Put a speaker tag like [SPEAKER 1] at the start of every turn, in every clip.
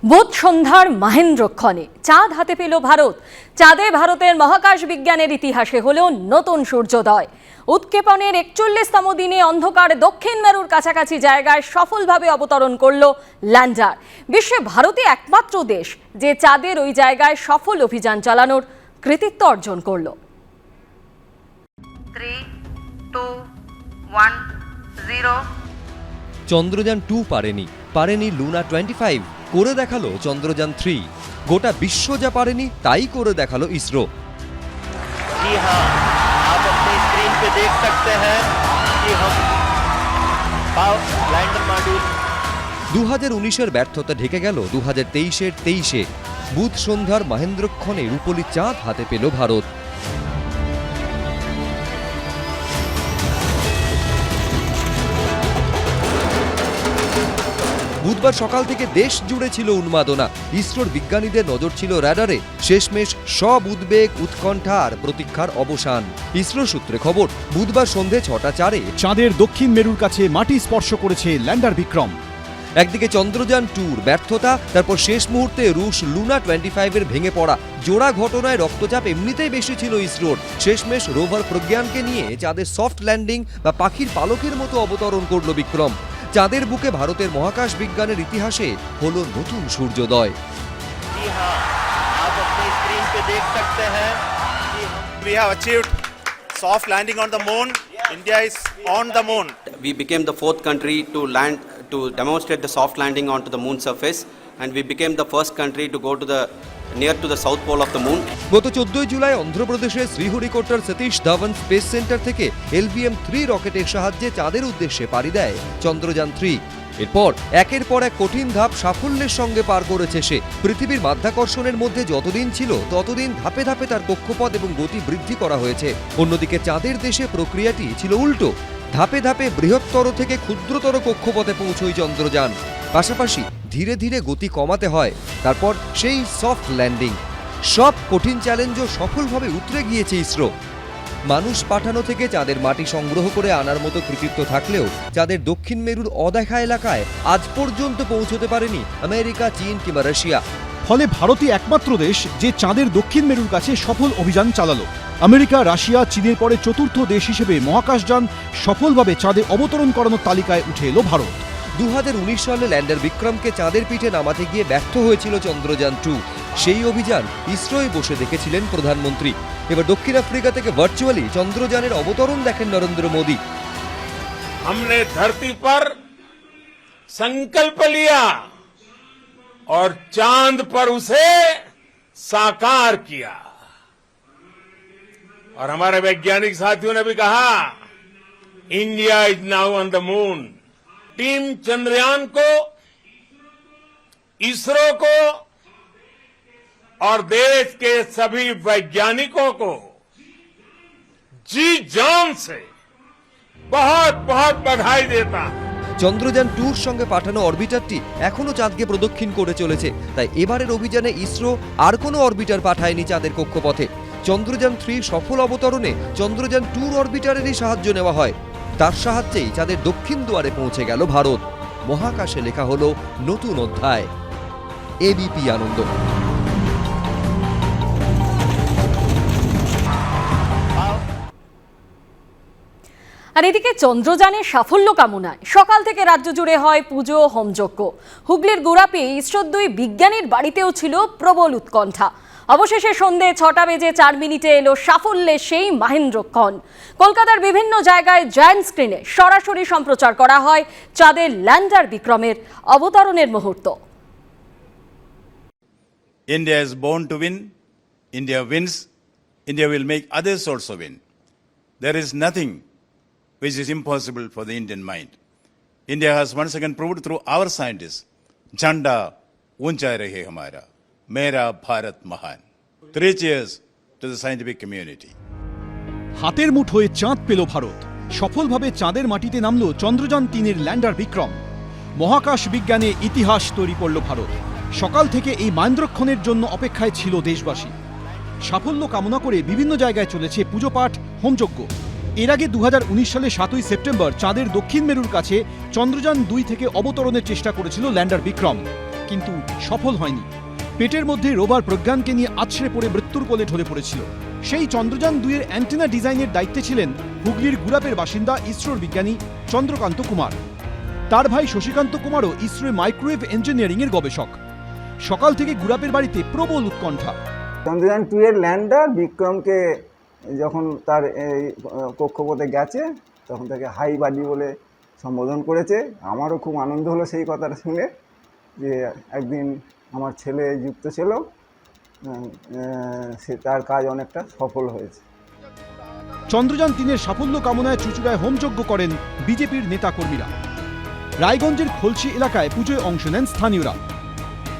[SPEAKER 1] বুধ সন্ধ্যার মাহেন্দ্রক্ষণে চাঁদ হাতে পেল ভারত। চাঁদে ভারতের মহাকাশ বিজ্ঞানের ইতিহাসে হলো নতুন সূর্যোদয়। উৎক্ষেপণের ৪১তম দিনে অন্ধকার দক্ষিণ মেরুর কাছাকাছি জায়গায় সফলভাবে অবতরণ করল ল্যান্ডার। বিশ্বে ভারতই একমাত্র দেশ যে চাঁদের ওই জায়গায় সফল অভিযান চালানোর কৃতিত্ব অর্জন করল।
[SPEAKER 2] 3, 2, 1, 0।
[SPEAKER 3] চন্দ্রযান 2 পারেনি লুনা 25, করে দেখালো চন্দ্রযান 3। গোটা বিশ্ব যা পারেনি তাই করে দেখালো ইসরো।
[SPEAKER 4] जी हाँ, आप अपनी स्क्रीन पे देख सकते हैं कि हम लैंडर मॉड्यूल
[SPEAKER 3] 2019-এর ব্যর্থতা ঢেকে গেল 2023-এর 23-এ। বুধ সন্ধ্যার মাহেন্দ্রক্ষণে রূপলি চাঁদ হাতে পেল ভারত। বুধবার সকাল থেকে দেশ জুড়ে ছিল উন্মাদনা। ইসরোর বিজ্ঞানীদের নজর ছিল র্যাডারে। শেষমেশ সব উদ্বেগ, উৎকণ্ঠা আর প্রতীক্ষার অবসান। ইসরো সূত্রে খবর, বুধবার সন্ধে 6:04
[SPEAKER 5] চাঁদের দক্ষিণ মেরুর কাছে মাটি স্পর্শ করেছে ল্যান্ডার বিক্রম।
[SPEAKER 3] একদিকে চন্দ্রযান 2-র ব্যর্থতা, তারপর শেষ মুহূর্তে রুশ লুনা 25-এর ভেঙে পড়া। জোড়া ঘটনায় রক্তচাপ এমনিতেই বেশি ছিল ইসরোর। শেষমেশ রোভার প্রজ্ঞানকে নিয়ে চাঁদের সফট ল্যান্ডিং বা পাখির পালকের মতো অবতরণ করল বিক্রম। চাঁদের বুকে ভারতের মহাকাশ বিজ্ঞানের ইতিহাসে হলো নতুন সূর্যোদয়।
[SPEAKER 4] जी हाँ, आप अपनी स्क्रीन पे देख सकते हैं कि
[SPEAKER 6] We have achieved soft landing on the moon. India is on the moon.
[SPEAKER 7] We became the fourth country to demonstrate the soft landing onto the moon surface, and we became the first country to go to the near to the south pole of the moon.
[SPEAKER 3] গত 14 জুলাই অন্ধ্রপ্রদেশের শ্রীহরিকোটার Satish Dhawan space centre থেকে LVM-3 রকেটের সাহায্যে চাঁদের উদ্দেশ্যে পাড়ি দেয় চন্দ্রযান 3। এরপর একের পর এক কঠিন ধাপ সাফল্যের সঙ্গে পার করেছে সে। পৃথিবীর মাধ্যাকর্ষণের মধ্যে যতদিন ছিল ততদিন ধাপে ধাপে তার কক্ষপথ এবং গতি বৃদ্ধি করা হয়েছে। অন্যদিকে চাঁদের দেশে প্রক্রিয়াটি ছিল উল্টো। ধাপে ধাপে বৃহত্তর থেকে ক্ষুদ্রতর কক্ষপথে পৌঁছয় চন্দ্রযান। পাশাপাশি ধীরে ধীরে গতি কমাতে হয়, তারপর সেই সফট ল্যান্ডিং। সব কঠিন চ্যালেঞ্জও সফলভাবে উতরে গিয়েছে ইসরো। মানুষ পাঠানো থেকে চাঁদের মাটি সংগ্রহ করে আনার মতো কৃতিত্ব থাকলেও চাঁদের দক্ষিণ মেরুর অদেখা এলাকায় আজ পর্যন্ত পৌঁছতে পারেনি আমেরিকা, চীন কিংবা রাশিয়া।
[SPEAKER 5] ফলে ভারতই একমাত্র দেশ যে চাঁদের দক্ষিণ মেরুর কাছে সফল অভিযান চালালো। আমেরিকা, রাশিয়া, চীনের পরে চতুর্থ দেশ হিসেবে মহাকাশযান সফলভাবে চাঁদে অবতরণ করানোর তালিকায় উঠে এলো ভারত।
[SPEAKER 3] 2019 সালে ল্যান্ডার বিক্রমকে চাঁদের পিঠে নামাতে গিয়ে ব্যর্থ হয়েছিল চন্দ্রযান 2। সেই অভিযান ইসরোয় বসে দেখেছিলেন প্রধানমন্ত্রী। এবার দক্ষিণ আফ্রিকা থেকে ভার্চুয়ালি চন্দ্রযানের অবতরণ দেখেন নরেন্দ্র মোদী।
[SPEAKER 8] हमने धरती पर संकल्प लिया और चांद पर उसे साकार किया, और हमारे वैज्ञानिक साथियों ने भी कहा, India is now on the moon. Team Chandrayaan को, इसरो को और देश के सभी वैज्ञानिकों को जी जान से बहुत बहुत बधाई देता।
[SPEAKER 3] চন্দ্রযান 2-র সঙ্গে পাঠানো অরবিটারটি এখনো চাঁদকে প্রদক্ষিণ করে চলেছে। তাই এবারের অভিযানে ইসরো আর কোনো অরবিটার পাঠায়নি চাঁদের কক্ষপথে। চন্দ্রযান 3 সফল অবতরণে চন্দ্রযান 2 অরবিটারেরই সাহায্য নেওয়া হয়। তার সাহায্যেই চাঁদের দক্ষিণ দুয়ারে পৌঁছে গেল ভারত। মহাকাশে লেখা হলো নতুন অধ্যায়। এবিপি আনন্দ।
[SPEAKER 1] আর এদিকে চন্দ্রযানের সাফল্য কামনায় সকাল থেকে রাজ্য জুড়ে হয় পুজো, হোমযজ্ঞ। হুগলির গোড়াপে ইসরোর 2 বিজ্ঞানীর বাড়িতেও ছিল প্রবল উৎকণ্ঠা। অবশেষে সন্ধে 6:04 এলো সাফল্যের সেই মাহেন্দ্রক্ষণ। কলকাতার বিভিন্ন জায়গায় জায়ান্ট স্ক্রিনে সরাসরি সম্প্রচার করা হয় চাঁদের ল্যান্ডার বিক্রমের অবতরণের মুহূর্ত।
[SPEAKER 6] India is born to win. India wins. India will make others also win. There is nothing which is impossible for the Indian mind. India has once again proved through our scientists, Jhanda uncha rahe hamara, mera Bharat mahan. 3 cheers to the scientific community.
[SPEAKER 5] হাতের মুঠোয় চাঁদ পেল ভারত। সফলভাবে চাঁদের মাটিতে নামলো Chandrayaan 3-এর lander Vikram. মহাকাশ বিজ্ঞানে ইতিহাস তৈরি করল ভারত। সকাল থেকে এই মাহেন্দ্রক্ষণের জন্য অপেক্ষায় ছিল দেশবাসী। সাফল্য কামনা করে বিভিন্ন জায়গায় চলেছে পুজো পাঠ, হোমযজ্ঞ। এর আগে 2019 সালে 7ই সেপ্টেম্বর চাঁদের দক্ষিণ মেরুর কাছে চন্দ্রযান 2 থেকে অবতরণের চেষ্টা করেছিল ল্যান্ডার বিক্রম, কিন্তু সফল হয়নি। পেটের মধ্যে রোভার প্রজ্ঞানকে নিয়ে আছড়ে পড়ে মৃত্যুর কোলে ঢলে পড়েছিল। সেই চন্দ্রযান 2 এর অ্যান্টেনা ডিজাইনের দায়িত্বে ছিলেন হুগলির গুরাপের বাসিন্দা ইসরোর বিজ্ঞানী চন্দ্রকান্ত কুমার। তার ভাই শশীকান্ত কুমারও ইসরোর মাইক্রোওয়েভ ইঞ্জিনিয়ারিং এর গবেষক। সকাল থেকে গুরাপের বাড়িতে প্রবল উৎকণ্ঠা।
[SPEAKER 9] চন্দ্রযান 2 এর ল্যান্ডার বিক্রমকে যখন তার এই কক্ষপথে গেছে তখন তাকে হাই বাডি বলে সম্বোধন করেছে। আমারও খুব আনন্দ হলো সেই কথাটা শুনে যে একদিন আমার ছেলে যুক্ত ছিল, সে তার কাজ অনেকটা সফল হয়েছে।
[SPEAKER 5] চন্দ্রযান 3 এর সাফল্য কামনায় চুঁচুড়ায় হোমযজ্ঞ করেন বিজেপির নেতাকর্মীরা। রায়গঞ্জের খলসি এলাকায় পুজোয় অংশ নেন স্থানীয়রা।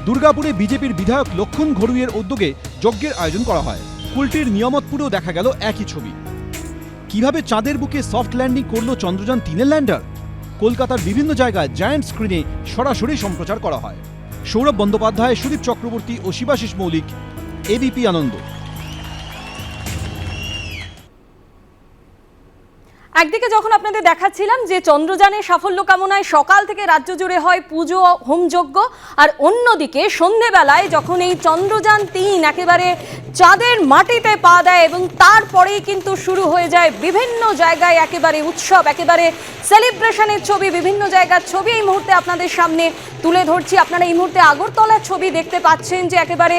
[SPEAKER 5] দুর্গাপুরে বিজেপির বিধায়ক লক্ষণ ঘড়ুইয়ের উদ্যোগে যজ্ঞের আয়োজন করা হয়। কুলটির নিয়ামতপুরেও দেখা গেল একই ছবি। কিভাবে চাঁদের বুকে সফট ল্যান্ডিং করল চন্দ্রযান 3 এর ল্যান্ডার? কলকাতার বিভিন্ন জায়গায় জায়ান্ট স্ক্রিনে সরাসরি সম্প্রচার করা হয়। সৌরভ বন্দ্যোপাধ্যায়, সুদীপ চক্রবর্তী ও শিবাশিস মৌলিক, এবিপি আনন্দ।
[SPEAKER 1] একদিকে যখন আপনাদের দেখাচ্ছিলাম যে চন্দ্রযানের সাফল্য কামনায় সকাল থেকে রাজ্য জুড়ে হয় পুজো হোমযজ্ঞ, আর অন্যদিকে সন্ধেবেলায় যখন এই চন্দ্রযান 3 একেবারে চাঁদের মাটিতে পা দেয় এবং তারপরেই কিন্তু শুরু হয়ে যায় বিভিন্ন জায়গায় একেবারে উৎসব, একেবারে সেলিব্রেশনের ছবি, বিভিন্ন জায়গার ছবি এই মুহূর্তে আপনাদের সামনে তুলে ধরছি। আপনারা এই মুহূর্তে আগরতলার ছবি দেখতে পাচ্ছেন যে একেবারে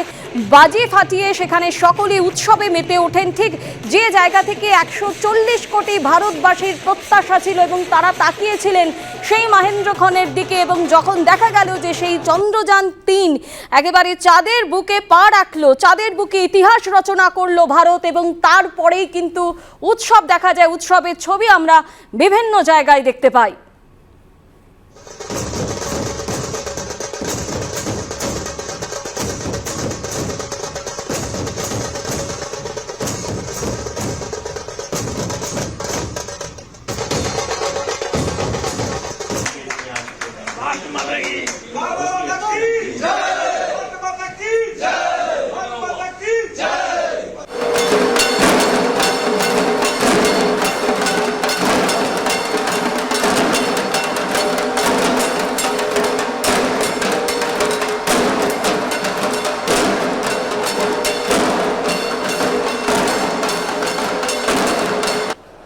[SPEAKER 1] বাজি ফাটিয়ে সেখানে সকলেই উৎসবে মেতে ওঠেন। ঠিক যে জায়গা থেকে 140 কোটি ভারতবাসীর প্রত্যাশা ছিল এবং তারা তাকিয়েছিলেন সেই মহেন্দ্রক্ষণের দিকে, এবং যখন দেখা গেল যে সেই চন্দ্রযান 3 একেবারে চাঁদের বুকে পা রাখলো, চাঁদের বুকে ইতিহাস রচনা করলো ভারত, এবং তারপরেই কিন্তু উৎসব দেখা যায়। উৎসবের ছবি আমরা বিভিন্ন জায়গায় দেখতে পাই।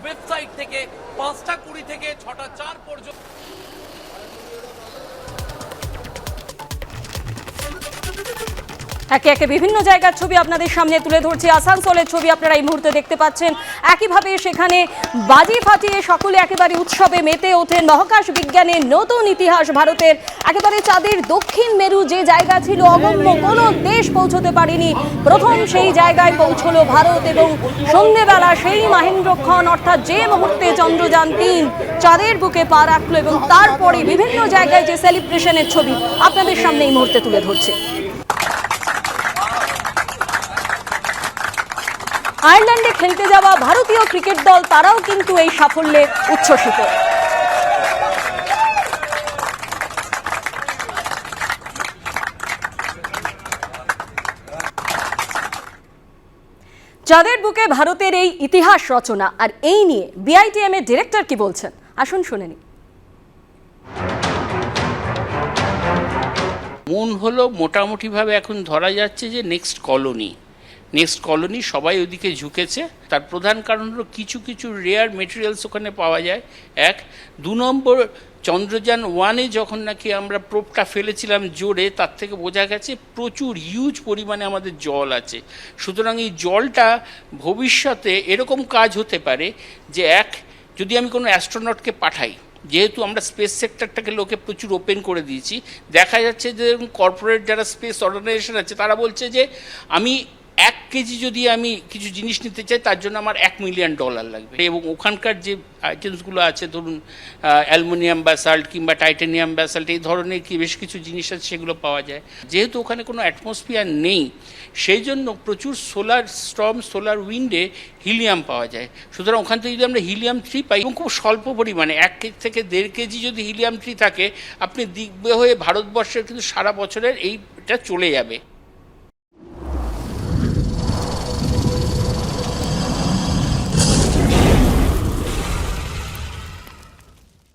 [SPEAKER 10] ওয়েবসাইট থেকে 5:20 থেকে 6:04 পর্যন্ত।
[SPEAKER 1] একে একে বিভিন্ন জায়গার ছবি আপনাদের সামনে তুলে ধরছি। আসানসোলের ছবি আপনারা এই মুহূর্তে দেখতে পাচ্ছেন। একইভাবে সেখানে বাজি ফাটিয়ে সকলে একেবারে উৎসবে মেতে ওঠেন। মহাকাশ বিজ্ঞানের নতুন ইতিহাস ভারতের। একেবারে চাঁদের দক্ষিণ মেরু যে জায়গা ছিল অগম্য, কোনো দেশ পৌঁছতে পারেনি, প্রথম সেই জায়গায় পৌঁছলো ভারত। এবং সন্ধ্যেবেলা সেই মহেন্দ্রক্ষণ, অর্থাৎ যে মুহূর্তে চন্দ্রযান 3 চাঁদের বুকে পা রাখলো, এবং তারপরে বিভিন্ন জায়গায় যে সেলিব্রেশনের ছবি আপনাদের সামনে এই মুহূর্তে তুলে ধরছে। আয়ারল্যান্ডে খেলতে যাওয়া ভারতীয় ক্রিকেট দল তারাও কিন্তু এই সাফল্যে উচ্ছ্বসিত। চাঁদের বুকে ভারতের এই ইতিহাস রচনা, আর এই নিয়ে বিআইটিএম এর ডিরেক্টর কি বলছেন, আসুন শুনে নিই।
[SPEAKER 11] মুন হলো মোটামুটিভাবে এখন ধরা যাচ্ছে যে নেক্সট কলোনি সবাই ওদিকে ঝুঁকেছে। তার প্রধান কারণ হলো কিছু কিছু রেয়ার মেটেরিয়ালস ওখানে পাওয়া যায়। 2 নম্বর, চন্দ্রযান 1-এ যখন নাকি আমরা প্রোবটা ফেলেছিলাম জোরে, তার থেকে বোঝা গেছে প্রচুর হিউজ পরিমাণে আমাদের জল আছে। সুতরাং এই জলটা ভবিষ্যতে এরকম কাজ হতে পারে যে যদি আমি কোনো অ্যাস্ট্রোনটকে পাঠাই, যেহেতু আমরা স্পেস সেক্টরটাকে লোকে প্রচুর ওপেন করে দিয়েছি, দেখা যাচ্ছে যে কর্পোরেট যারা স্পেস অর্গানাইজেশন আছে তারা বলছে যে আমি 1 কেজি যদি আমি কিছু জিনিস নিতে চাই তার জন্য আমার $1 মিলিয়ন লাগবে। এবং ওখানকার যে আইটেমসগুলো আছে, ধরুন অ্যালুমিনিয়াম ব্যাসাল্ট কিংবা টাইটানিয়াম ব্যাসাল্ট, এই ধরনের বেশ কিছু জিনিস আছে, সেগুলো পাওয়া যায়। যেহেতু ওখানে কোনো অ্যাটমসফিয়ার নেই, সেই জন্য প্রচুর সোলার উইন্ডে হিলিয়াম পাওয়া যায়। সুতরাং ওখান থেকে যদি আমরা হিলিয়াম 3 পাই, এবং খুব স্বল্প পরিমাণে 1 থেকে 1.5 কেজি যদি হিলিয়াম 3 থাকে, আপনি দিগ্বে হয়ে ভারতবর্ষের কিন্তু সারা বছরের এইটা চলে যাবে।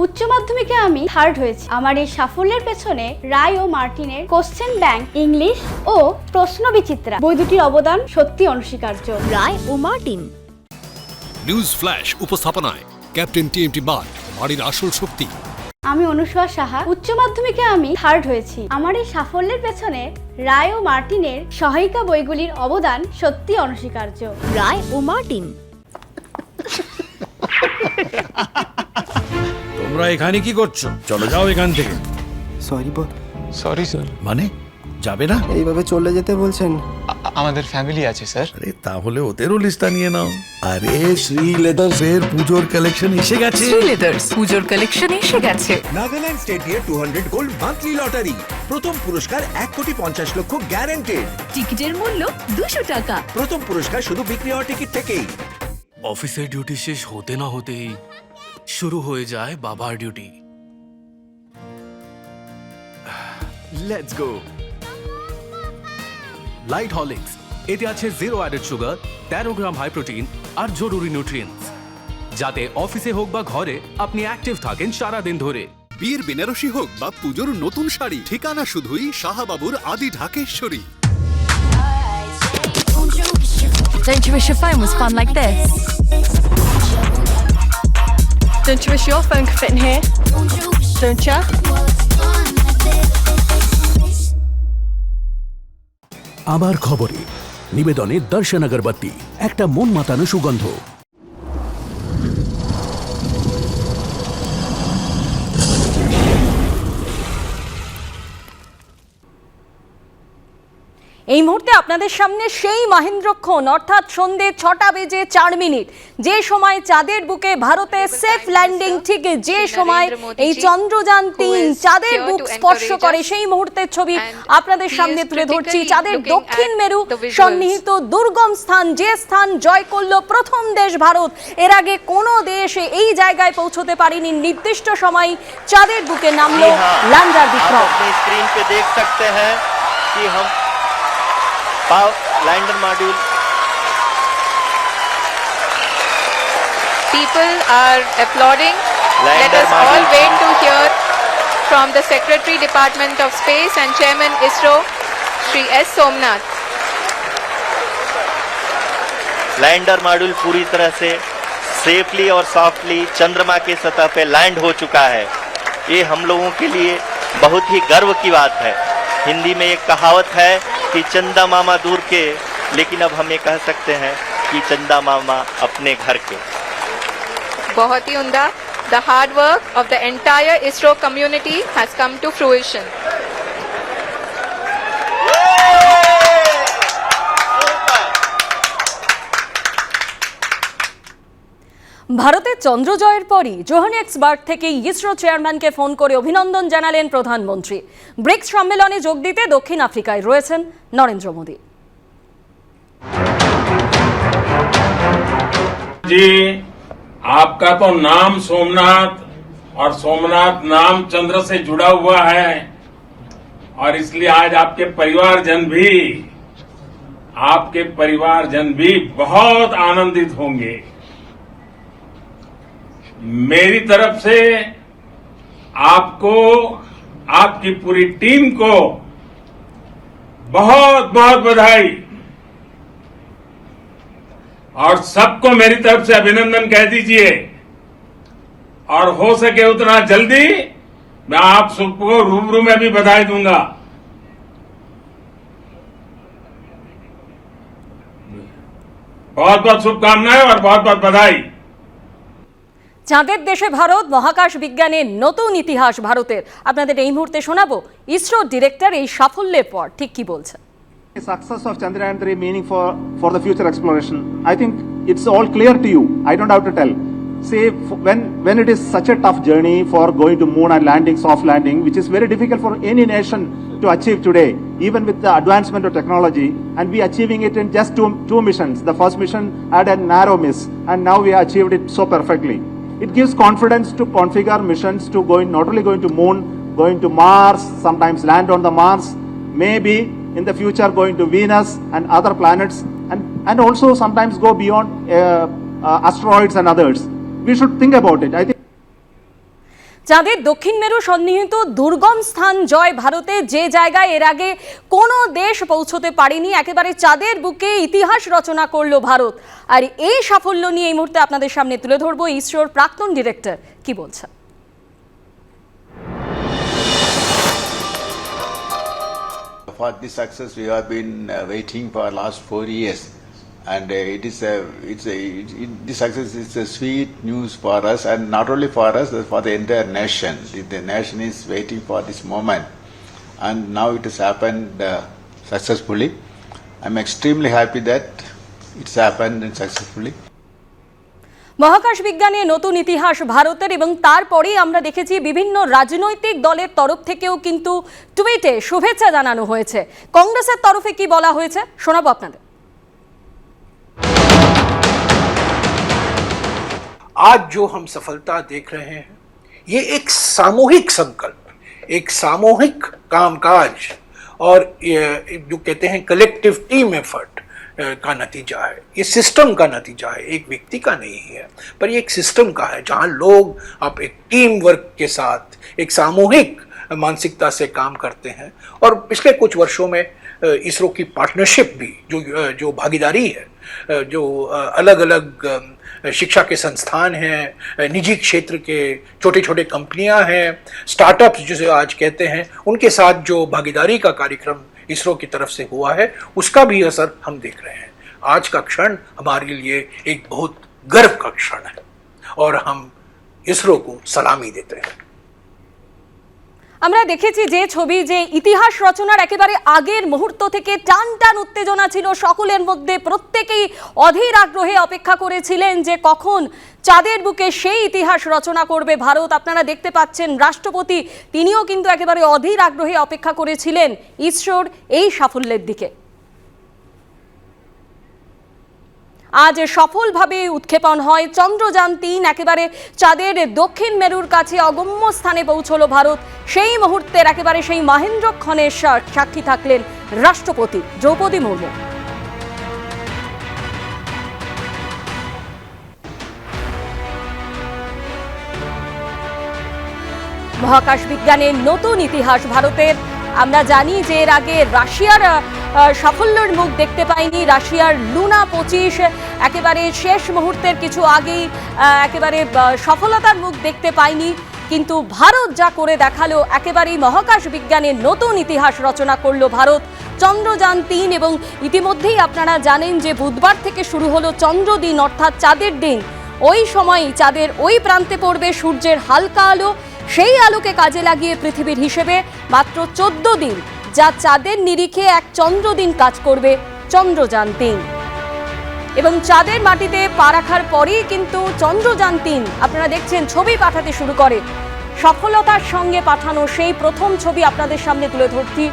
[SPEAKER 12] উচ্চ মাধ্যমিকে আমি থার্ড হয়েছি। আমার এই সাফল্যের পেছনে রায় ও মার্টিনের কোশ্চেন ব্যাংক, ইংলিশ ও প্রশ্ন বিচিত্রা বই দুটির অবদান সত্যি অনস্বীকার্য।
[SPEAKER 13] রায় ও মার্টিন।
[SPEAKER 14] নিউজ ফ্ল্যাশ উপস্থাপনায় ক্যাপ্টেন টিএমটি বাদ, বাড়ির আসল শক্তি।
[SPEAKER 12] আমি অনুসয়া সাহা। উচ্চ মাধ্যমিকে আমি থার্ড হয়েছি। আমার এই সাফল্যের পেছনে রায় ও মার্টিনের সহায়িকা বইগুলির অবদান সত্যি অনস্বীকার্য।
[SPEAKER 13] রায় ও মার্টিন।
[SPEAKER 14] তোমরা এখানে কি করছো? চলে যাও এখান থেকে।
[SPEAKER 9] সরি বল।
[SPEAKER 14] Sorry sir. মানে যাবে না?
[SPEAKER 9] এইভাবে চলে যেতে বলছেন?
[SPEAKER 10] আমাদের ফ্যামিলি আছে স্যার।
[SPEAKER 14] আরে তাহলে ওদেরও লিস্টটা নিয়ে নাও। আরে শ্রী লেদার্স এর পুজোর কালেকশন এসে গেছে।
[SPEAKER 13] শ্রী লেদার্স পুজোর কালেকশন এসে গেছে।
[SPEAKER 14] নাগাল্যান্ড স্টেটের 200 গোল্ড মান্থলি লটারি, প্রথম পুরস্কার 1,50,00,000 গ্যারান্টেড।
[SPEAKER 13] টিকিটের মূল্য 200 টাকা।
[SPEAKER 14] প্রথম পুরস্কার শুধু বিক্রি হওয়া টিকিট থেকেই।
[SPEAKER 10] অফিসের ডিউটি শেষ হতে না হতেই শুরু হয়ে যায় বাবার duty. Let's go. Light Horlicks, এতে আছে 0 অ্যাডেড সুগার, 13 গ্রাম হাই প্রোটিন আর জরুরি নিউট্রিয়েন্টস, যাতে অফিসে হোক বা ঘরে আপনি অ্যাক্টিভ থাকেন সারা দিন ধরে।
[SPEAKER 14] বিয়ের বেনারসি হোক বা পুজোর নতুন শাড়ি, ঠিকানা শুধুই শাহাবাবুর আদি Dhakeshwari.
[SPEAKER 13] Don't you wish your phone was fun like this? Don't you wish your phone could fit in here? Don't you?
[SPEAKER 5] আবার খবরে নিবেদনে দর্শন আগরবাতি, একটা মন মাতানো সুগন্ধ।
[SPEAKER 1] এই মুহূর্তে আপনাদের সামনে সেই মহেন্দ্রক্ষণ, অর্থাৎ সন্ধে 6:04, যে সময় চাঁদের বুকে ভারতের সেফ ল্যান্ডিং, ঠিক যে সময় এই চন্দ্রযান 3 চাঁদের বুক স্পর্শ করে, সেই মুহূর্তের ছবি আপনাদের সামনে তুলে ধরছি। চাঁদের দক্ষিণ মেরু সন্নিহিত দুর্গম স্থান, যে স্থান জয় করল প্রথম দেশ ভারত। এর আগে কোনো দেশ এই জায়গায় পৌঁছতে পারেনি। নির্দিষ্ট সময় চাঁদের বুকে নামলো ল্যান্ডার বিক্রম।
[SPEAKER 4] स्क्रीन पे देख सकते हैं कि हम lander module.
[SPEAKER 2] People are applauding. Let
[SPEAKER 4] Lander
[SPEAKER 2] us all
[SPEAKER 4] module.
[SPEAKER 2] wait to hear from the Secretary Department of Space and Chairman ISRO, Shri S. Somnath.
[SPEAKER 4] Lander module पूरी तरह से सेफली और सॉफ्टली चंद्रमा की सतह पे लैंड हो चुका है। ये हम लोगों के लिए बहुत ही गर्व की बात है। हिंदी में एक कहावत है कि चंदा मामा दूर के, लेकिन अब हम ये कह सकते हैं कि चंदा मामा अपने घर के।
[SPEAKER 2] बहुत ही उम्दा. The hard work of the entire ISRO community has come to fruition.
[SPEAKER 1] ভারতের চন্দ্রজয়ের পরই জোহানেসবার্গ থেকে ইসরো চেয়ারম্যানকে ফোন করে অভিনন্দন জানালেন প্রধানমন্ত্রী। ব্রিক্স সম্মেলনে যোগ দিতে দক্ষিণ আফ্রিকায় রয়েছেন নরেন্দ্র মোদী।
[SPEAKER 8] जी, आपका तो नाम सोमनाथ और सोमनाथ नाम चंद्र से जुड़ा हुआ है, और इसलिए आज आपके परिवारजन भी बहुत आनंदित होंगे। मेरी तरफ से आपको, आपकी पूरी टीम को बहुत बहुत बधाई, और सबको मेरी तरफ से अभिनंदन कह दीजिए, और हो सके उतना जल्दी मैं आप सबको रूबरू में भी बधाई दूंगा। बहुत बहुत शुभकामनाएं और बहुत बहुत बधाई।
[SPEAKER 1] চাঁদের দেশে ভারত, মহাকাশ বিজ্ঞানের নতুন ইতিহাস ভারতের। আপনাদের এই মুহূর্তে শোনাবো ইসরো ডিরেক্টর এই সাফল্যের পর ঠিক কি বলছেন।
[SPEAKER 15] The success of Chandrayaan 3 meaning for the future exploration, I think it's all clear to you. I don't have to tell. Say when it is such a tough journey for going to moon and landing, soft landing, which is very difficult for any nation to achieve today, even with the advancement of technology, and we achieving it in just two missions. The first mission had a narrow miss, and now we achieved it so perfectly. It gives confidence to configure missions to not only going to moon, going to Mars, sometimes land on the Mars, maybe in the future going to Venus and other planets, and also sometimes go beyond asteroids and others. We should think about it. I think
[SPEAKER 1] চাঁদের দক্ষিণ মেরু সন্নিহিত দুর্গম স্থান জয় ভারতে, যে জায়গায় এর আগে কোনো দেশ পৌঁছতে পারেনি, একেবারে চাঁদের বুকে ইতিহাস রচনা করলো ভারত। আর এই সাফল্য নিয়ে এই মুহূর্তে আপনাদের সামনে তুলে ধরবো ইসরোর প্রাক্তন ডিরেক্টর কি বলছেন।
[SPEAKER 16] For this success, we have been waiting for last 4 years, and this success is a sweet news for us, and not only for us, but for the entire nation. The nation is waiting for this moment, and now it has happened successfully. I'm extremely happy that it's happened successfully.
[SPEAKER 1] মহাকাশ বিজ্ঞানে নতুন ইতিহাস ভারতের, এবং তারপরেই আমরা দেখেছি বিভিন্ন রাজনৈতিক দলের তরফ থেকেও কিন্তু টুইটে শুভেচ্ছা জানানো হয়েছে। কংগ্রেসের তরফে কি বলা হয়েছে শোনাবো আপনাদের।
[SPEAKER 17] आज जो हम सफलता देख रहे हैं, ये एक सामूहिक संकल्प, एक सामूहिक कामकाज और जो कहते हैं कलेक्टिव टीम एफर्ट का नतीजा है। ये सिस्टम का नतीजा है, एक व्यक्ति का नहीं है, पर ये एक सिस्टम का है, जहां लोग अब एक टीम वर्क के साथ एक सामूहिक मानसिकता से काम करते हैं। और पिछले कुछ वर्षों में इसरो की पार्टनरशिप भी, जो भागीदारी है, जो अलग अलग शिक्षा के संस्थान हैं, निजी क्षेत्र के छोटे छोटे कंपनियां हैं, स्टार्टअप्स जिसे आज कहते हैं, उनके साथ जो भागीदारी का कार्यक्रम इसरो की तरफ से हुआ है, उसका भी असर हम देख रहे हैं। आज का क्षण हमारे लिए एक बहुत गर्व का क्षण है और हम इसरो को सलामी देते हैं।
[SPEAKER 1] আমরা দেখেছি যে ছবি, যে ইতিহাস রচনার একেবারে আগের মুহূর্ত থেকে টান টান উত্তেজনা ছিল সকলের মধ্যে। প্রত্যেকেই অধীর আগ্রহে অপেক্ষা করেছিলেন যে কখন চাঁদের বুকে সেই ইতিহাস রচনা করবে ভারত। আপনারা দেখতে পাচ্ছেন রাষ্ট্রপতি তিনিও কিন্তু একেবারে অধীর আগ্রহে অপেক্ষা করেছিলেন ইসরোর এই সাফল্যের দিকে। আজ সফলভাবে উৎক্ষেপণ হয় চন্দ্রযান-3, একেবারে চাঁদের দক্ষিণ মেরুর কাছে অগম্য স্থানে পৌঁছলো ভারত। সেই মুহূর্তের একেবারে সেই মহেন্দ্রক্ষণের সাক্ষী থাকলেন রাষ্ট্রপতি দ্রৌপদী মুর্মু। মহাকাশ বিজ্ঞানের নতুন ইতিহাস ভারতের। আমরা জানি যে এর আগে রাশিয়ার সাফল্যের মুখ দেখতে পাইনি। রাশিয়ার লুনা 25 একেবারে শেষ মুহূর্তের কিছু আগেই একেবারে সফলতার মুখ দেখতে পাইনি, কিন্তু ভারত যা করে দেখালো, একেবারেই মহাকাশ বিজ্ঞানের নতুন ইতিহাস রচনা করলো ভারত। চন্দ্রযান-3, এবং ইতিমধ্যেই আপনারা জানেন যে বুধবার থেকে শুরু হলো চন্দ্রদিন অর্থাৎ চাঁদের দিন। ওই সময় চাঁদের ওই প্রান্তে পড়বে সূর্যের হালকা আলো, সেই আলোকে কাজে লাগিয়ে পৃথিবীর হিসেবে মাত্র 14 দিন যা চাঁদের নিরিখে এক চন্দ্রদিন কাজ করবে চন্দ্রযান-3। এবং চাঁদের মাটিতে পা রাখার পরেই কিন্তু চন্দ্রযান-3 আপনারা দেখছেন ছবি পাঠাতে শুরু করে। সফলতার সঙ্গে পাঠানো সেই প্রথম ছবি আপনাদের সামনে তুলে ধরছি।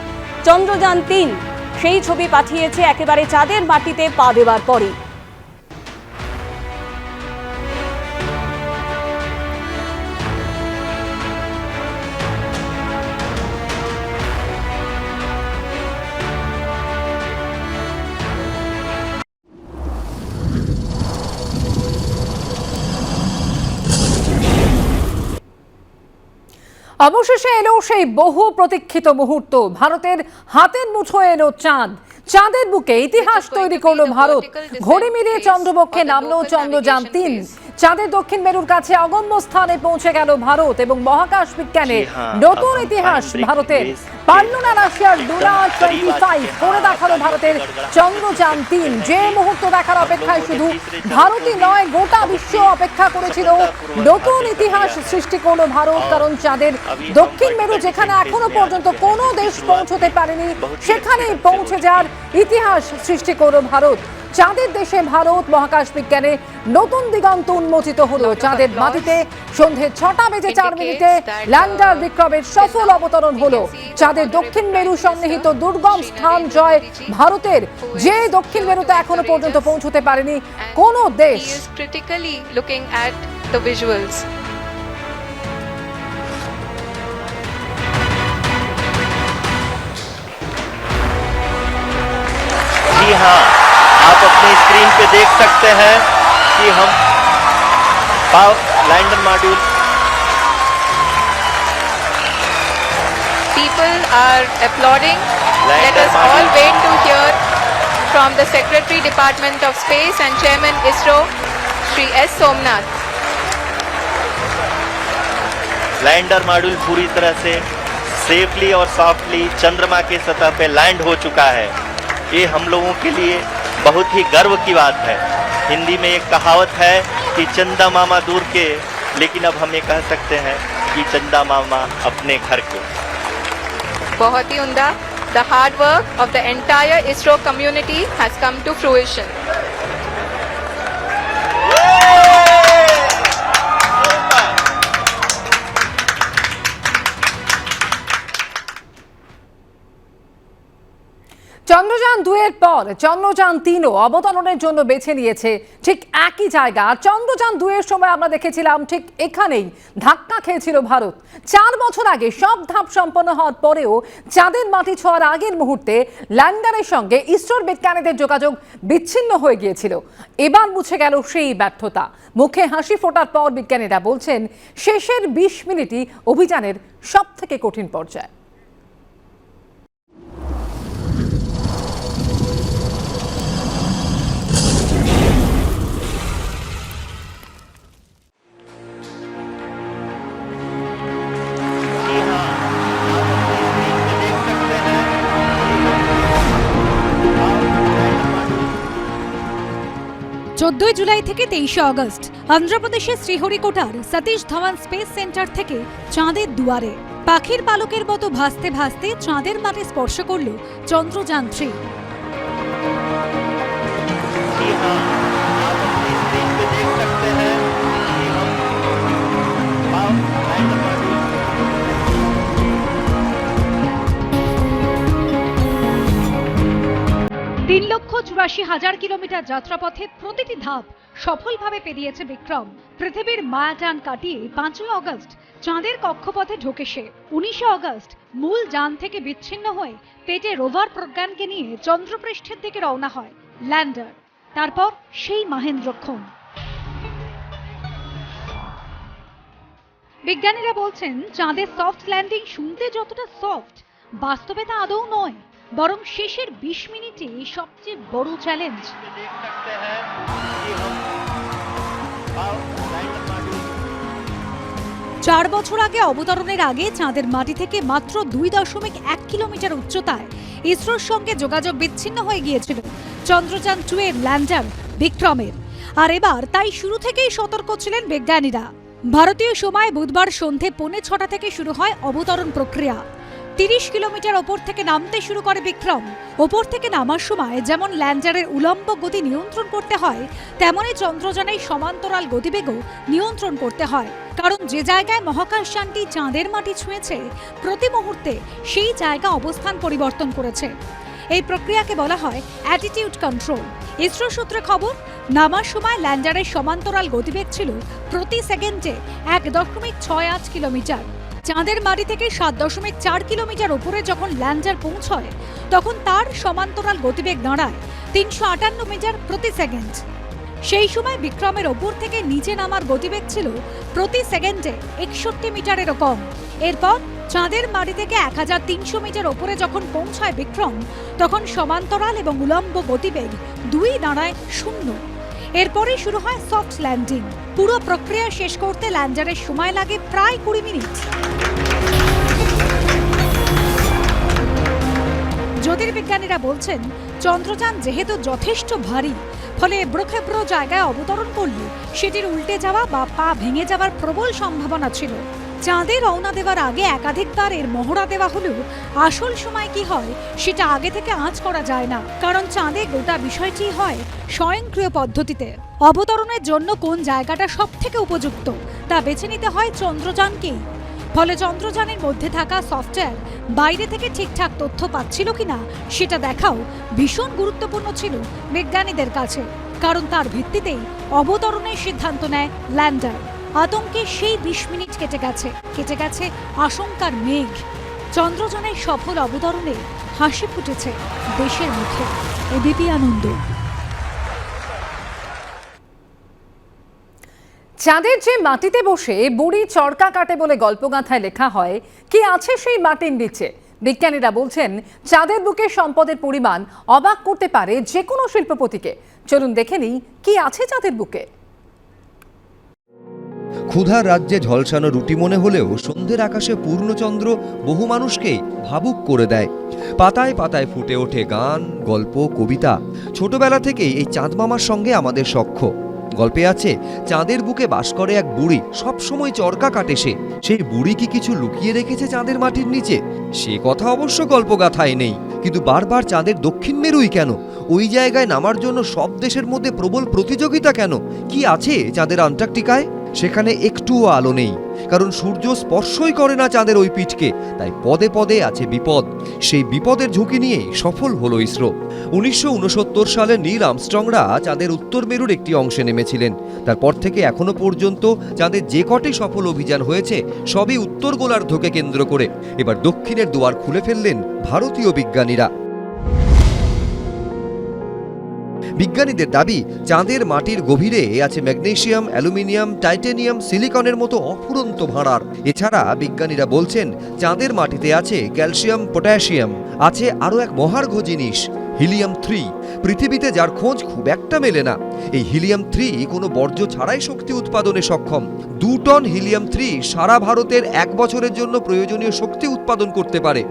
[SPEAKER 1] চন্দ্রযান-3 সেই ছবি পাঠিয়েছে একেবারে চাঁদের মাটিতে পা দেওয়ার পরে।
[SPEAKER 18] অবশেষে এলো সেই বহু প্রতীক্ষিত মুহূর্ত। ভারতের হাতের মুঠোয় এলো চাঁদ। চাঁদের বুকে ইতিহাস তৈরি করলো ভারত। ঘড়ি মিলিয়ে চন্দ্রবক্ষে নামলো চন্দ্রযান-3। চাঁদের দক্ষিণ মেরুর কাছে অগম্য স্থানে পৌঁছে গেল ভারত, এবং মহাকাশ বিজ্ঞানে নতুন ইতিহাস ভারতের। পারল না রাশিয়ার লুনা 25, করে দেখালো ভারতের চন্দ্রযান-3। যে মুহূর্ত দেখার অপেক্ষায় শুধু ভারতই নয়, গোটা বিশ্ব অপেক্ষা করেছিল। নতুন ইতিহাস সৃষ্টি করলো ভারত, কারণ চাঁদের দক্ষিণ মেরু যেখানে এখনো পর্যন্ত কোনো দেশ পৌঁছতে পারেনি, সেখানেই পৌঁছে যাওয়ার ইতিহাস সৃষ্টি করলো ভারত। চাঁদের দেশে ভারত মহাকাশ বিজ্ঞানে নতুন দিগন্ত উন্মোচিত হলো। চাঁদের মাটিতে সন্ধে 6:04 ল্যান্ডার বিক্রমের সফল অবতরণ হলো। চাঁদের দক্ষিণ মেরু সন্নিহিত দুর্গম স্থান জয় ভারতের, যে দক্ষিণ মেরুতে এখনো পর্যন্ত পৌঁছতে পারেনি কোনো দেশ।
[SPEAKER 4] जी हाँ, आप अपनी स्क्रीन पे देख सकते हैं कि हम lander module
[SPEAKER 2] people are applauding. Let us all wait to hear from the Secretary, Department of Space and Chairman ISRO, Shri S. Somnath.
[SPEAKER 4] Lander module पूरी तरह से सेफली और सॉफ्टली चंद्रमा के सतह पे लैंड हो चुका है। ये हम लोगों के लिए बहुत ही गर्व की बात है। हिंदी में एक कहावत है कि चंदा मामा दूर के, लेकिन अब हम ये कह सकते हैं कि चंदा मामा अपने घर के।
[SPEAKER 2] बहुत ही उम्दा. The hard work of the entire ISRO community has come to fruition.
[SPEAKER 18] Chandrayaan 2 এর পর চন্দ্রযান 3ও অবতরণের জন্য বেছে নিয়েছে ঠিক একই জায়গা। আর চন্দ্রযান 2 এর সময় আমরা দেখেছিলাম ঠিক এখানেই ধাক্কা খেয়েছিল ভারত। 4 বছর আগে সব ধাপ সম্পন্ন হওয়ার পরেও চাঁদের মাটি ছোঁয়ার আগের মুহূর্তে ল্যান্ডারের সঙ্গে ইসরোর বিজ্ঞানীদের যোগাযোগ বিচ্ছিন্ন হয়ে গিয়েছিল। এবার মুছে গেল সেই ব্যর্থতা। মুখে হাসি ফোটার পর বিজ্ঞানীরা বলছেন শেষের 20 মিনিটই অভিযানের সবথেকে কঠিন পর্যায়।
[SPEAKER 19] চোদ্দই জুলাই থেকে 23 আগস্ট অন্ধ্রপ্রদেশের শ্রীহরিকোটার সতীশ ধাওয়ান স্পেস সেন্টার থেকে চাঁদের দুয়ারে পাখির পালকের মতো ভাসতে ভাসতে চাঁদের মাটি স্পর্শ করল চন্দ্রযান 3। তিন লক্ষ ৮৪,০০০ কিলোমিটার যাত্রাপথে প্রতিটি ধাপ সফলভাবে পেরিয়েছে বিক্রম। পৃথিবীর মায়াটান কাটিয়ে 5ই আগস্ট চাঁদের কক্ষপথে ঢোকে সে। 19শে আগস্ট মূল যান থেকে বিচ্ছিন্ন হয়ে পেটে রোভার প্রজ্ঞানকে নিয়ে চন্দ্রপৃষ্ঠের দিকে রওনা হয় ল্যান্ডার। তারপর সেই মাহেন্দ্রক্ষণ। বিজ্ঞানীরা বলছেন চাঁদের সফট ল্যান্ডিং শুনতে যতটা সফট, বাস্তবে তা আদৌ নয়, বরং শেষের 20 মিনিটে সবচেয়ে বড় চ্যালেঞ্জ। 4 বছর আগে অবতরণের আগে চাঁদের মাটি থেকে মাত্র 2.1 কিলোমিটার উচ্চতায় ইসরোর সঙ্গে যোগাযোগ বিচ্ছিন্ন হয়ে গিয়েছিল চন্দ্রযান 2 এর ল্যান্ডার বিক্রমের। আর এবার তাই শুরু থেকেই সতর্ক ছিলেন বিজ্ঞানীরা। ভারতীয় সময় বুধবার সন্ধে 5:45 থেকে শুরু হয় অবতরণ প্রক্রিয়া। 30 কিলোমিটার ওপর থেকে নামতে শুরু করে বিক্রম। ওপর থেকে নামার সময় যেমন ল্যান্ডারের উলম্ব গতি নিয়ন্ত্রণ করতে হয়, তেমনই চন্দ্রযানের সমান্তরাল গতিবেগও নিয়ন্ত্রণ করতে হয়। কারণ যে জায়গায় মহাকাশযানটি চাঁদের মাটি ছুঁয়েছে, প্রতি মুহূর্তে সেই জায়গা অবস্থান পরিবর্তন করেছে। এই প্রক্রিয়াকে বলা হয় অ্যাটিটিউড কন্ট্রোল। ইসরো সূত্রে খবর, নামার সময় ল্যান্ডারের সমান্তরাল গতিবেগ ছিল প্রতি সেকেন্ডে 1.68 কিলোমিটার। চাঁদের মাটি থেকে 7.4 কিলোমিটার উপরে যখন ল্যান্ডার পৌঁছয়, তখন তার সমান্তরাল গতিবেগ দাঁড়ায় 358 মিটার প্রতি সেকেন্ড। সেই সময় বিক্রমের ওপর থেকে নিচে নামার গতিবেগ ছিল প্রতি সেকেন্ডে 61 মিটারেরও কম। এরপর চাঁদের মাটি থেকে 1300 মিটার ওপরে যখন পৌঁছায় বিক্রম, তখন সমান্তরাল এবং উলম্ব গতিবেগ দুই দাঁড়ায় 0। এরপরেই শুরু হয় সফট ল্যান্ডিং। পুরো প্রক্রিয়া শেষ করতে ল্যান্ডারের সময় লাগে প্রায় 20 মিনিট। জ্যোতির্বিজ্ঞানীরা বলছেন চন্দ্রযান যেহেতু যথেষ্ট ভারী, ফলে এবড়োখেবড়ো জায়গায় অবতরণ করলে সেটির উল্টে যাওয়া বা পা ভেঙে যাওয়ার প্রবল সম্ভাবনা ছিল। চাঁদে রওনা দেওয়ার আগে একাধিকবার এর মহড়া দেওয়া হলেও আসল সময় কি হয় সেটা আগে থেকে আঁচ করা যায় না, কারণ চাঁদে গোটা বিষয়টি হয় স্বয়ংক্রিয় পদ্ধতিতে। অবতরণের জন্য কোন জায়গাটা সব থেকে উপযুক্ত তা বেছে নিতে হয় চন্দ্রযানকেই। ফলে চন্দ্রযানের মধ্যে থাকা সফটওয়্যার বাইরে থেকে ঠিকঠাক তথ্য পাচ্ছিল কিনা সেটা দেখাও ভীষণ গুরুত্বপূর্ণ ছিল বিজ্ঞানীদের কাছে, কারণ তার ভিত্তিতেই অবতরণের সিদ্ধান্ত নেয় ল্যান্ডার। আতঙ্কে সেই 20 মিনিট কেটে গেছে আশঙ্কার মেঘ। চন্দ্রযানের সফল অবতরণে হাসি ফুটেছে দেশের মুখে। এবিপি আনন্দ।
[SPEAKER 18] চাঁদের যে মাটিতে বসে বুড়ি চরকা কাটে বলে গল্পগাথায় লেখা হয়, কি আছে সেই মাটির নিচে? বিজ্ঞানীরা বলছেন চাঁদের বুকে সম্পদের পরিমাণ অবাক করতে পারে যে কোনো শিল্পপতিকে। চলুন দেখে নিই কি আছে চাঁদের বুকে।
[SPEAKER 3] ক্ষুধার রাজ্যে ঝলসানো রুটি মনে হলেও সন্ধ্যের আকাশে পূর্ণচন্দ্র বহু মানুষকে ভাবুক করে দেয়। পাতায় পাতায় ফুটে ওঠে গান, গল্প, কবিতা। ছোটবেলা থেকেই এই চাঁদ মামার সঙ্গে আমাদের সখ্য। গল্পে আছে চাঁদের বুকে বাস করে এক বুড়ি, সবসময় চরকা কাটে সে। সেই বুড়ি কি কিছু লুকিয়ে রেখেছে চাঁদের মাটির নিচে? সে কথা অবশ্য গল্পগাথায় নেই, কিন্তু বারবার চাঁদের দক্ষিণ মেরুই কেন? ওই জায়গায় নামার জন্য সব দেশের মধ্যে প্রবল প্রতিযোগিতা কেন? কি আছে চাঁদের আন্টার্কটিকায়? সেখানে একটুও আলো নেই, কারণ সূর্য স্পর্শই করে না চাঁদের ওই পিঠকে। তাই পদে পদে আছে বিপদ। সেই বিপদের ঝুঁকি নিয়েই সফল হলো ইসরো। 1969 সালে নীল আর্মস্ট্রংরা চাঁদের উত্তর মেরুর একটি অংশে নেমেছিলেন। তারপর থেকে এখনো পর্যন্ত চাঁদের যে কটি সফল অভিযান হয়েছে সবই উত্তর গোলার্ধকে কেন্দ্র করে। এবার দক্ষিণের দুয়ার খুলে ফেললেন ভারতীয় বিজ্ঞানীরা। বিজ্ঞানীদের দাবি চাঁদের মাটির গভীরে আছে ম্যাগনেসিয়াম, অ্যালুমিনিয়াম, টাইটেনিয়াম, সিলিকনের মতো অফুরন্ত ভাঁড়ার। এছাড়া বিজ্ঞানীরা বলছেন চাঁদের মাটিতে আছে ক্যালসিয়াম, পটাশিয়াম, আছে আরও এক মহার্ঘ জিনিস হিলিয়াম-3, পৃথিবীতে যার খোঁজ খুব একটা মেলে না। এই হিলিয়াম-3 কোনো বর্জ্য ছাড়াই শক্তি উৎপাদনে সক্ষম। 2 টন হিলিয়াম-3 সারা ভারতের 1 বছরের জন্য প্রয়োজনীয় শক্তি উৎপাদন করতে পারে।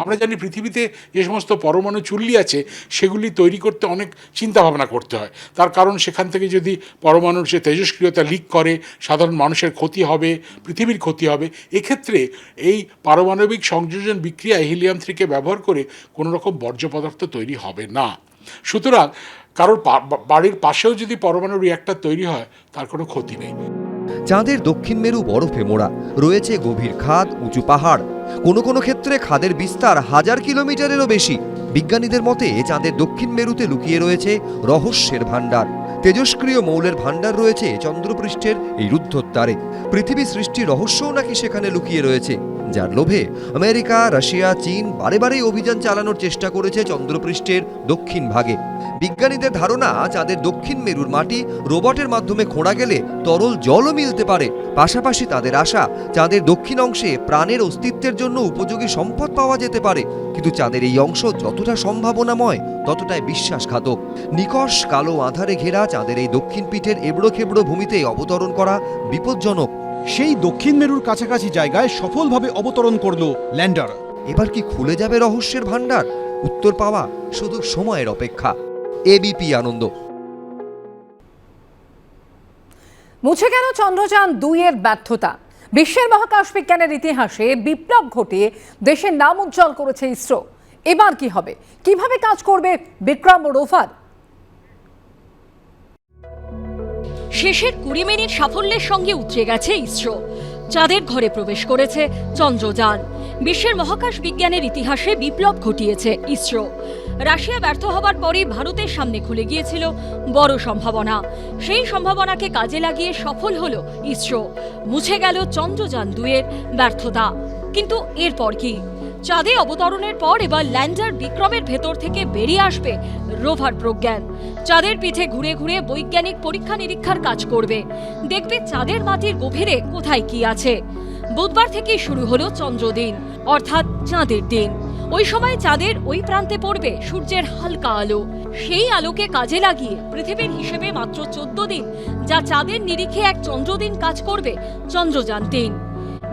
[SPEAKER 20] আমরা জানি পৃথিবীতে যে সমস্ত পরমাণু চুল্লি আছে সেগুলি তৈরি করতে অনেক চিন্তা ভাবনা করতে হয়। তার কারণ সেখান থেকে যদি পরমাণুর যে তেজস্ক্রিয়তা লিক করে সাধারণ মানুষের ক্ষতি হবে, পৃথিবীর ক্ষতি হবে। এক্ষেত্রে এই পারমাণবিক সংযোজন বিক্রিয়ায় হিলিয়াম-3কে ব্যবহার করে কোনো রকম বর্জ্য পদার্থ তৈরি হবে না। সুতরাং কারোর বাড়ির পাশেও যদি পরমাণু রিঅ্যাক্টর তৈরি হয় তার কোনো ক্ষতি নেই।
[SPEAKER 3] চাঁদের দক্ষিণ মেরু বরফে মোড়া, রয়েছে গভীর খাদ, উঁচু পাহাড়। কোনো কোনো ক্ষেত্রে খাদের বিস্তার 1000 কিলোমিটারেরও বেশি। বিজ্ঞানীদের মতে চাঁদের দক্ষিণ মেরুতে লুকিয়ে রয়েছে রহস্যের ভাণ্ডার। তেজস্ক্রিয় মৌলের ভাণ্ডার রয়েছে চন্দ্রপৃষ্ঠের এই রুদ্ধদ্বারে। পৃথিবী সৃষ্টির রহস্যও নাকি সেখানে লুকিয়ে রয়েছে, যার লোভে আমেরিকা, রাশিয়া, চীন বারে বারেই অভিযান চালানোর চেষ্টা করেছে চন্দ্রপৃষ্ঠের দক্ষিণ ভাগে। বিজ্ঞানীদের ধারণা চাঁদের দক্ষিণ মেরুর মাটি রোবটের মাধ্যমে খোঁড়া গেলে তরল জলও মিলতে পারে। পাশাপাশি তাদের আশা চাঁদের দক্ষিণ অংশে প্রাণের অস্তিত্বের জন্য উপযোগী সম্পদ পাওয়া যেতে পারে। কিন্তু চাঁদের এই অংশ যতটা সম্ভাবনাময় ততটাই বিশ্বাসঘাতক। নিকষ কালো আঁধারে ঘেরা চাঁদের এই দক্ষিণ পিঠের এবড়ো খেবড়ো ভূমিতে অবতরণ করা বিপজ্জনক।
[SPEAKER 5] সেই দক্ষিণ মেরুর কাছাকাছি জায়গায় সফলভাবে অবতরণ করলো ল্যান্ডার।
[SPEAKER 3] এবার কি খুলে যাবে রহস্যের ভাণ্ডার? উত্তর পাওয়া শুধু সময়ের অপেক্ষা। এবিপি আনন্দ।
[SPEAKER 18] মুছে গেল চন্দ্রযান-2 এর ব্যর্থতা। বিশ্বের মহাকাশ বিজ্ঞানের ইতিহাসে বিপ্লব ঘটিয়ে দেশের নাম উজ্জ্বল করেছে ইসরো। এবার কি হবে? কিভাবে কাজ করবে বিক্রম রোভার?
[SPEAKER 1] শেষের 20 মিনিট সাফল্যের সঙ্গে উতরে গেছে ইসরো। চাঁদের ঘরে প্রবেশ করেছে চন্দ্রযান। বিশ্বের মহাকাশ বিজ্ঞানের ইতিহাসে বিপ্লব ঘটিয়েছে ইসরো। রাশিয়া ব্যর্থ হবার পরই ভারতের সামনে খুলে গিয়েছিল বড় সম্ভাবনা। সেই সম্ভাবনাকে কাজে লাগিয়ে সফল হলো ইসরো। মুছে গেল চন্দ্রযান-2 এর ব্যর্থতা। কিন্তু এরপর কি? চাঁদে অবতরণের পর এবার ল্যান্ডার বিক্রমের ভেতর থেকে বেরিয়ে আসবে রোভার প্রজ্ঞান। চাঁদের পিঠে ঘুরে ঘুরে বৈজ্ঞানিক পরীক্ষা নিরীক্ষার কাজ করবে। দেখবে চাঁদের মাটির গভীরে কোথায় কি আছে। বুধবার থেকেই শুরু হলো চন্দ্রদিন, অর্থাৎ চাঁদের দিন। ওই সময় চাঁদের ওই প্রান্তে পড়বে সূর্যের হালকা আলো। সেই আলোকে কাজে লাগিয়ে পৃথিবীর হিসেবে মাত্র 14 দিন, যা চাঁদের নিরিখে এক চন্দ্রদিন কাজ করবে চন্দ্রযান-3।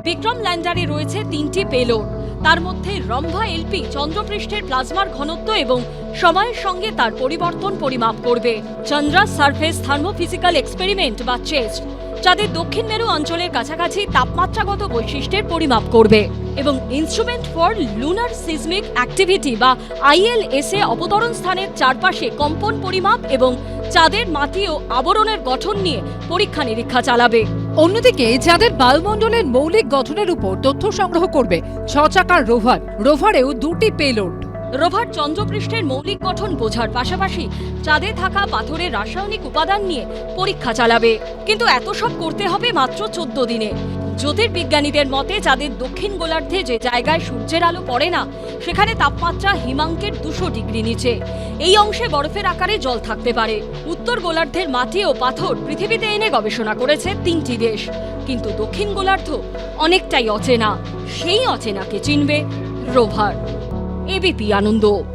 [SPEAKER 1] বিক্রম ল্যান্ডারে রয়েছে 3টি পেলোড। তার মধ্যে রম্ভা এলপি চন্দ্রপৃষ্ঠের প্লাজমার ঘনত্ব এবং সময়ের সঙ্গে তার পরিবর্তন পরিমাপ করবে। চন্দ্রা সারফেস থার্মোফিজিক্যাল এক্সপেরিমেন্ট বা চেস্ট চাঁদের দক্ষিণ মেরু অঞ্চলের কাছাকাছি তাপমাত্রাগত বৈশিষ্ট্যের পরিমাপ করবে। এবং instrument for lunar seismic activity বা ILSA অবতরণ স্থানের চারপাশে কম্পন পরিমাপ এবং চাঁদের মাটি ও আবরণের গঠন নিয়ে পরীক্ষা নিরীক্ষা চালাবে।
[SPEAKER 18] অন্যদিকে চাঁদের বায়ুমণ্ডলের মৌলিক গঠনের উপর তথ্য সংগ্রহ করবে 6 চাকার রোভার। রোভারেও 2টি পেলোড।
[SPEAKER 1] রোভার চন্দ্রপৃষ্ঠের মৌলিক গঠন বোঝার পাশাপাশি চাঁদে থাকা পাথরের রাসায়নিক উপাদান নিয়ে পরীক্ষা চালাবে। কিন্তু এত সব করতে হবে মাত্র 14 দিনে। জ্যোতির্বিজ্ঞানীদের মতে চাঁদের দক্ষিণ গোলার্ধে যে জায়গায় সূর্যের আলো পড়ে না, সেখানে তাপমাত্রা হিমাঙ্কের 200 ডিগ্রি নিচে। এই অংশে বরফের আকারে জল থাকতে পারে। উত্তর গোলার্ধের মাটি ও পাথর পৃথিবীতে এনে গবেষণা করেছে 3টি দেশ। কিন্তু দক্ষিণ গোলার্ধ অনেকটাই অচেনা। সেই অচেনাকে চিনবে রোভার। এবিপি আনন্দ।